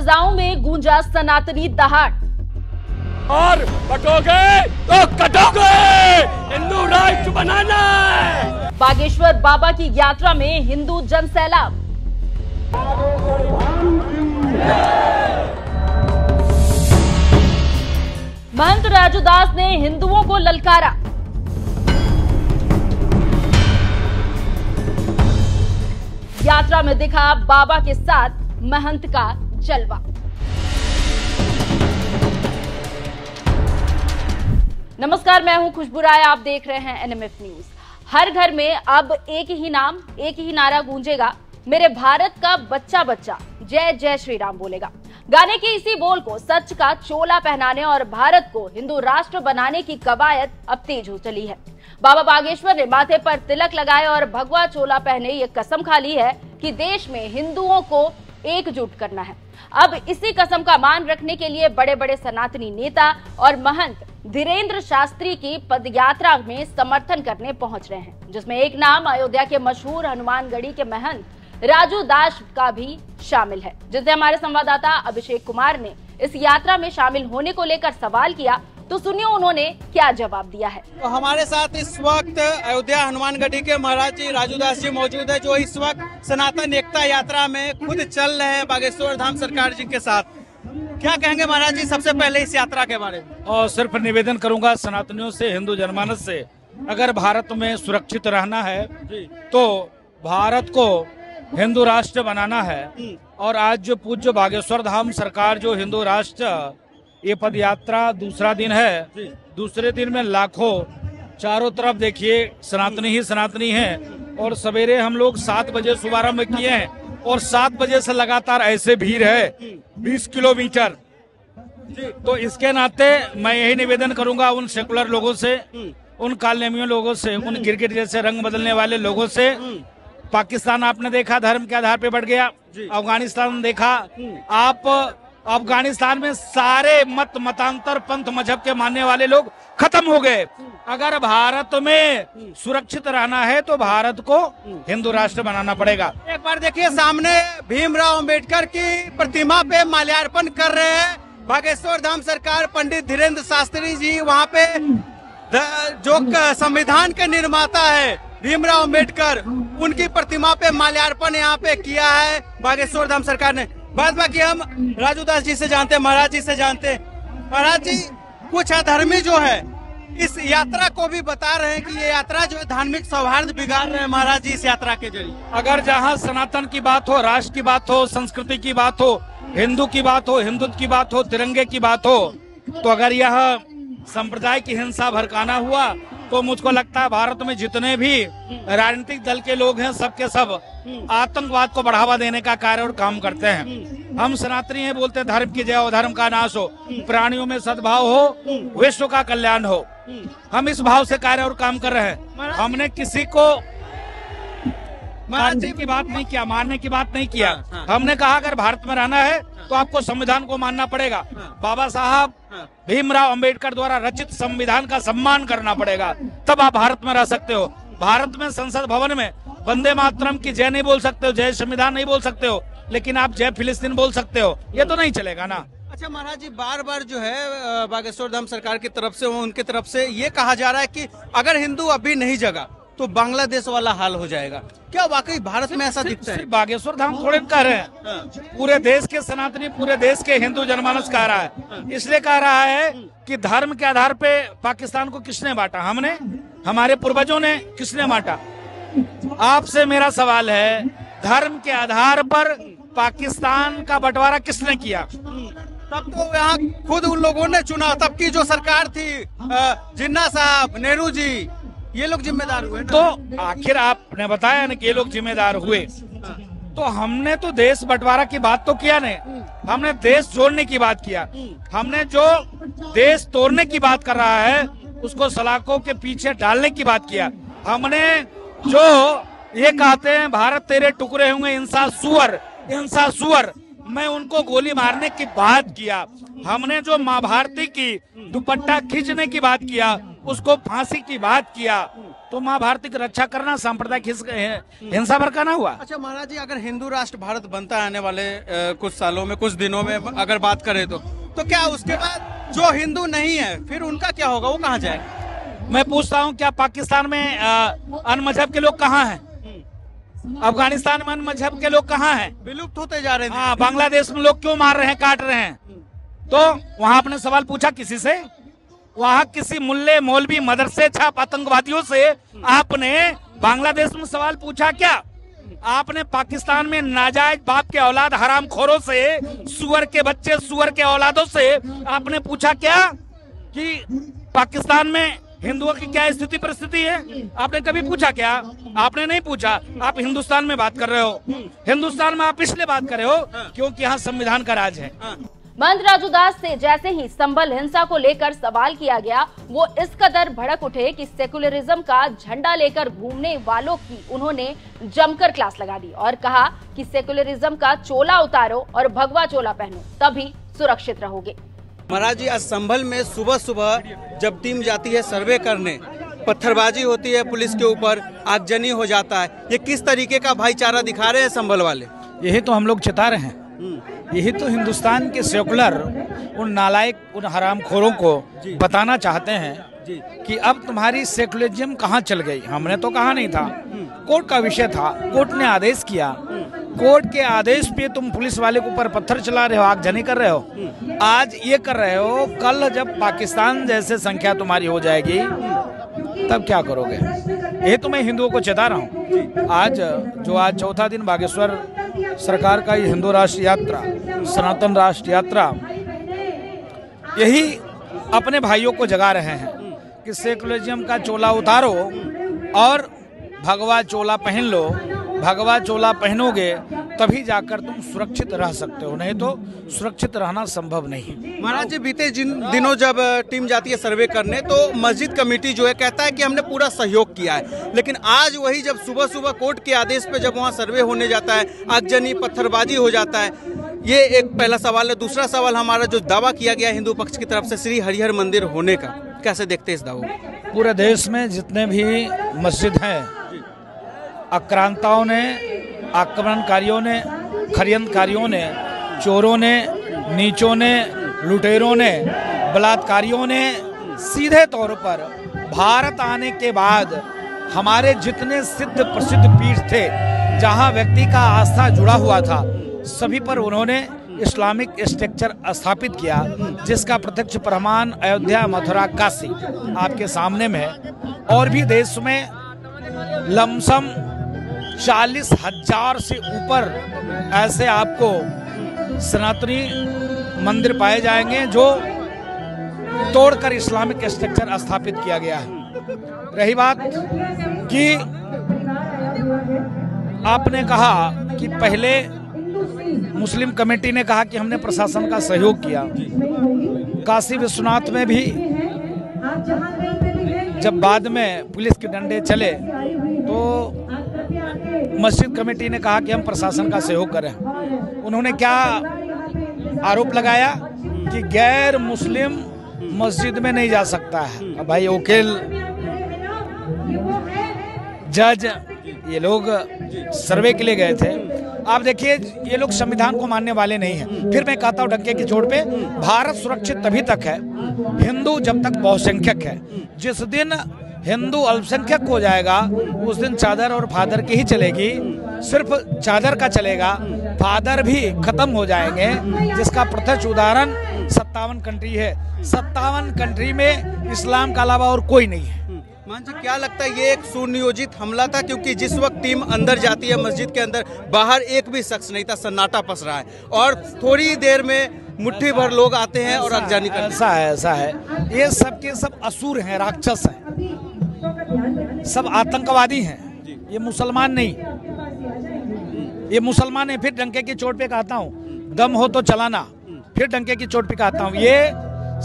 फिजाओं में गूंजा सनातनी दहाड़। और बटोगे तो कटोगे, हिंदू राष्ट्र बनाना है। बागेश्वर बाबा की यात्रा में हिंदू जनसैलाब। महंत राजूदास ने हिंदुओं को ललकारा। यात्रा में दिखा बाबा के साथ महंत का जलवा। नमस्कार, मैं हूं खुशबू राय, आप देख रहे हैं एनएमएफ न्यूज। हर घर में अब एक ही नाम, एक ही नारा गूंजेगा, मेरे भारत का बच्चा बच्चा जय जय श्री राम बोलेगा। गाने के इसी बोल को सच का चोला पहनाने और भारत को हिंदू राष्ट्र बनाने की कवायद अब तेज हो चली है। बाबा बागेश्वर ने माथे पर तिलक लगाए और भगवा चोला पहने ये कसम खा ली है कि देश में हिंदुओं को एकजुट करना है। अब इसी कसम का मान रखने के लिए बड़े बड़े सनातनी नेता और महंत धीरेन्द्र शास्त्री की पदयात्रा में समर्थन करने पहुंच रहे हैं, जिसमें एक नाम अयोध्या के मशहूर हनुमानगढ़ी के महंत राजू दास का भी शामिल है, जिसे हमारे संवाददाता अभिषेक कुमार ने इस यात्रा में शामिल होने को लेकर सवाल किया, तो सुनिए उन्होंने क्या जवाब दिया है। तो हमारे साथ इस वक्त अयोध्या हनुमानगढ़ी के महाराज जी राजू दास जी मौजूद है, जो इस वक्त सनातन एकता यात्रा में खुद चल रहे हैं बागेश्वर धाम सरकार जी के साथ। क्या कहेंगे महाराज जी सबसे पहले इस यात्रा के बारे में? और सिर्फ निवेदन करूंगा सनातनियों से, हिंदू जनमानस से, अगर भारत में सुरक्षित रहना है तो भारत को हिंदू राष्ट्र बनाना है। और आज जो पूज्य बागेश्वर धाम सरकार जो हिंदू राष्ट्र ये पद यात्रा दूसरा दिन है, दूसरे दिन में लाखों चारों तरफ देखिए सनातनी ही सनातनी हैं। और सवेरे हम लोग 7 बजे शुभारंभ किए हैं और 7 बजे से लगातार ऐसे भीड़ है 20 किलोमीटर। तो इसके नाते मैं यही निवेदन करूंगा उन सेकुलर लोगों से, उन कालनेमियों लोगों से, उन क्रिकेट जैसे रंग बदलने वाले लोगों से। पाकिस्तान आपने देखा धर्म के आधार पे बढ़ गया, अफगानिस्तान देखा आप, अफगानिस्तान में सारे मतांतर पंथ मजहब के मानने वाले लोग खत्म हो गए। अगर भारत में सुरक्षित रहना है तो भारत को हिंदू राष्ट्र बनाना पड़ेगा। एक बार देखिए सामने भीमराव अंबेडकर की प्रतिमा पे माल्यार्पण कर रहे हैं बागेश्वर धाम सरकार। पंडित धीरेन्द्र शास्त्री जी वहाँ पे जो संविधान के निर्माता है भीमराव अंबेडकर, उनकी प्रतिमा पे माल्यार्पण यहाँ पे किया है बागेश्वर धाम सरकार ने। बाद बाकी हम राजू दास जी से जानते हैं, महाराज जी से जानते हैं। महाराज जी कुछ अधर्मी जो है इस यात्रा को भी बता रहे हैं कि ये यात्रा जो है धार्मिक सौहार्द बिगाड़ रहे हैं महाराज जी इस यात्रा के जरिए। अगर जहाँ सनातन की बात हो, राष्ट्र की बात हो, संस्कृति की बात हो, हिंदू की बात हो, हिंदुत्व की बात हो, तिरंगे की बात हो, तो अगर यह संप्रदाय की हिंसा भड़काना हुआ तो मुझको लगता है भारत में जितने भी राजनीतिक दल के लोग हैं सबके सब आतंकवाद को बढ़ावा देने का कार्य और काम करते हैं। हम सनातनी हैं, बोलते हैं धर्म की जय हो, धर्म का नाश हो, प्राणियों में सद्भाव हो, विश्व का कल्याण हो। हम इस भाव से कार्य और काम कर रहे हैं। हमने किसी को मारने की बात नहीं किया, मारने की बात नहीं किया। हमने कहा अगर भारत में रहना है तो आपको संविधान को मानना पड़ेगा। बाबा साहब भीमराव अंबेडकर द्वारा रचित संविधान का सम्मान करना पड़ेगा, तब आप भारत में रह सकते हो। भारत में संसद भवन में वंदे मातरम की जय नहीं बोल सकते हो, जय संविधान नहीं बोल सकते हो, लेकिन आप जय फिलिस्तीन बोल सकते हो। ये तो नहीं चलेगा ना। अच्छा महाराज जी, बार बार जो है बागेश्वर धाम सरकार की तरफ से, उनकी तरफ से ये कहा जा रहा है कि अगर हिंदू अभी नहीं जगा तो बांग्लादेश वाला हाल हो जाएगा। क्या वाकई भारत में ऐसा दिखता है? बागेश्वर धाम थोड़े कह रहे हैं, पूरे देश के सनातनी, पूरे देश के हिंदू जनमानस कह रहा है। इसलिए कह रहा है कि धर्म के आधार पे पाकिस्तान को किसने बांटा? हमने, हमारे पूर्वजों ने। किसने बांटा? आपसे मेरा सवाल है, धर्म के आधार पर पाकिस्तान का बंटवारा किसने किया? तब तो यहाँ खुद उन लोगों ने चुना, तब की जो सरकार थी, जिन्ना साहब, नेहरू जी, ये लोग जिम्मेदार हुए। तो आखिर आपने बताया ना कि ये लोग जिम्मेदार हुए, तो हमने तो देश बंटवारा की बात तो किया नहीं, हमने देश जोड़ने की बात किया। हमने जो देश तोड़ने की बात कर रहा है उसको सलाखों के पीछे डालने की बात किया। हमने जो ये कहते हैं भारत तेरे टुकड़े होंगे इंसान सुअर, इंसान सुअर, मैं उनको गोली मारने की बात किया। हमने जो माँ भारती की दुपट्टा खींचने की बात किया, उसको फांसी की बात किया, तो माँ भारती की रक्षा करना सांप्रदायिक हिंसा भड़काना हुआ। अच्छा महाराज जी, अगर हिंदू राष्ट्र भारत बनता है आने वाले कुछ सालों में, कुछ दिनों में अगर बात करें तो क्या उसके बाद जो हिंदू नहीं है फिर उनका क्या होगा, वो कहाँ जाएगा? मैं पूछता हूँ, क्या पाकिस्तान में अन्य मजहब के लोग कहाँ हैं? अफगानिस्तान में अन्य मजहब के लोग कहाँ हैं? विलुप्त होते जा रहे हैं। हाँ, बांग्लादेश में लोग क्यों मार रहे हैं, काट रहे हैं? तो वहां आपने सवाल पूछा किसी से? वहां किसी मुल्ले मौलवी मदरसे छाप आतंकवादियों से आपने बांग्लादेश में सवाल पूछा क्या? आपने पाकिस्तान में नाजायज बाप के औलाद हराम खोरों से, सुअर के बच्चे सुअर के औलादों से आपने पूछा क्या कि पाकिस्तान में हिंदुओं की क्या स्थिति परिस्थिति है? आपने कभी पूछा क्या? आपने नहीं पूछा। आप हिंदुस्तान में बात कर रहे हो। हिंदुस्तान में आप इसलिए बात कर रहे हो क्योंकि यहाँ संविधान का राज है। महंत राजू दास से जैसे ही संभल हिंसा को लेकर सवाल किया गया, वो इस कदर भड़क उठे कि सेकुलरिज्म का झंडा लेकर घूमने वालों की उन्होंने जमकर क्लास लगा दी और कहा कि सेकुलरिज्म का चोला उतारो और भगवा चोला पहनो, तभी सुरक्षित रहोगे। महाराज जी, आज संभल में सुबह सुबह जब टीम जाती है सर्वे करने, पत्थरबाजी होती है पुलिस के ऊपर, आगजनी हो जाता है, ये किस तरीके का भाईचारा दिखा रहे हैं संभल वाले? यही तो हम लोग चिता रहे हैं। यही तो हिंदुस्तान के सेकुलर उन नालायक, उन हरामखोरों को बताना चाहते हैं कि अब तुम्हारी सेकुलरिज्म कहाँ चल गई। हमने तो कहा नहीं था, कोर्ट का विषय था, कोर्ट ने आदेश किया। कोर्ट के आदेश पे तुम पुलिस वाले के ऊपर पत्थर चला रहे हो, आगजनी कर रहे हो, आज ये कर रहे हो, कल जब पाकिस्तान जैसे संख्या तुम्हारी हो जाएगी तब क्या करोगे? ये तो मैं हिंदुओं को चेता रहा हूँ। आज चौथा दिन बागेश्वर सरकार का ये हिंदू राष्ट्र यात्रा, सनातन राष्ट्र यात्रा, यही अपने भाइयों को जगा रहे हैं कि सेकुलरिज्म का चोला उतारो और भगवा चोला पहन लो। भगवा चोला पहनोगे तभी जाकर तुम सुरक्षित रह सकते हो, नहीं तो सुरक्षित रहना संभव नहीं। महाराज जी, बीते दिनों जब टीम जाती है सर्वे करने तो मस्जिद कमेटी जो है कहता है कि हमने पूरा सहयोग किया है, लेकिन आज वही जब सुबह सुबह कोर्ट के आदेश पे जब वहाँ सर्वे होने जाता है, आगजनी पत्थरबाजी हो जाता है। ये एक पहला सवाल है। दूसरा सवाल हमारा, जो दावा किया गया हिंदू पक्ष की तरफ से श्री हरिहर मंदिर होने का, कैसे देखते हैं इस दावे? पूरे देश में जितने भी मस्जिद हैं, आक्रांताओं ने, आक्रमणकारियों ने, षड्यंत्रकारियों ने, चोरों ने, नीचों ने, लुटेरों ने, बलात्कारियों ने सीधे तौर पर भारत आने के बाद हमारे जितने सिद्ध प्रसिद्ध पीठ थे जहां व्यक्ति का आस्था जुड़ा हुआ था, सभी पर उन्होंने इस्लामिक स्ट्रक्चर स्थापित किया, जिसका प्रत्यक्ष प्रमाण अयोध्या, मथुरा, काशी आपके सामने में है। और भी देश में लमसम 40,000 से ऊपर ऐसे आपको सनातनी मंदिर पाए जाएंगे जो तोड़कर इस्लामिक स्ट्रक्चर स्थापित किया गया है। रही बात कि आपने कहा कि पहले मुस्लिम कमेटी ने कहा कि हमने प्रशासन का सहयोग किया। काशी विश्वनाथ में भी जब बाद में पुलिस के डंडे चले तो मस्जिद कमेटी ने कहा कि हम प्रशासन का सहयोग करें। उन्होंने क्या आरोप लगाया कि गैर मुस्लिम मस्जिद में नहीं जा सकता है। अब भाई वकील, जज, ये लोग सर्वे के लिए गए थे। आप देखिए, ये लोग संविधान को मानने वाले नहीं हैं। फिर मैं कहता हूँ डंके की चोट पे, भारत सुरक्षित तभी तक है हिंदू जब तक बहुसंख्यक है। जिस दिन हिंदू अल्पसंख्यक हो जाएगा उस दिन चादर और फादर की ही चलेगी। सिर्फ चादर का चलेगा, फादर भी खत्म हो जाएंगे, जिसका प्रत्यक्ष उदाहरण 57 कंट्री है। 57 कंट्री में इस्लाम का अलावा और कोई नहीं है। मान जी, क्या लगता है ये एक सुनियोजित हमला था? क्योंकि जिस वक्त टीम अंदर जाती है मस्जिद के अंदर, बाहर एक भी शख्स नहीं था, सन्नाटा पस रहा है और थोड़ी देर में मुट्ठी भर लोग आते हैं और आगजनी करते हैं। ऐसा है। ये सब के सब असुर हैं, राक्षस हैं, सब आतंकवादी हैं। ये मुसलमान नहीं, ये मुसलमान है। फिर डंके की चोट पे कहता हूँ, दम हो तो चलाना। फिर डंके की चोट पे कहता हूँ, ये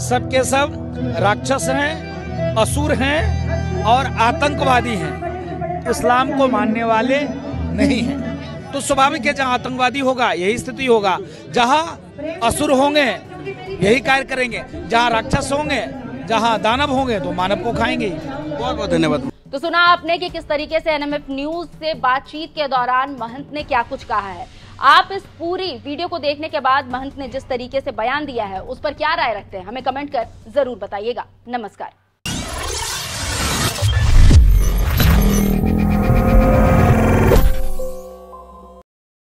सब के सब राक्षस हैं, असुर हैं और आतंकवादी हैं, इस्लाम को मानने वाले नहीं हैं। तो स्वाभाविक है, जहाँ आतंकवादी होगा यही स्थिति होगा, जहाँ असुर होंगे यही कार्य करेंगे, जहाँ राक्षस होंगे जहाँ दानव होंगे तो मानव को खाएंगे। बहुत बहुत धन्यवाद। तो सुना आपने कि किस तरीके से एनएमएफ न्यूज से बातचीत के दौरान महंत ने क्या कुछ कहा है। आप इस पूरी वीडियो को देखने के बाद महंत ने जिस तरीके से बयान दिया है उस पर क्या राय रखते हैं, हमें कमेंट कर जरूर बताइएगा। नमस्कार।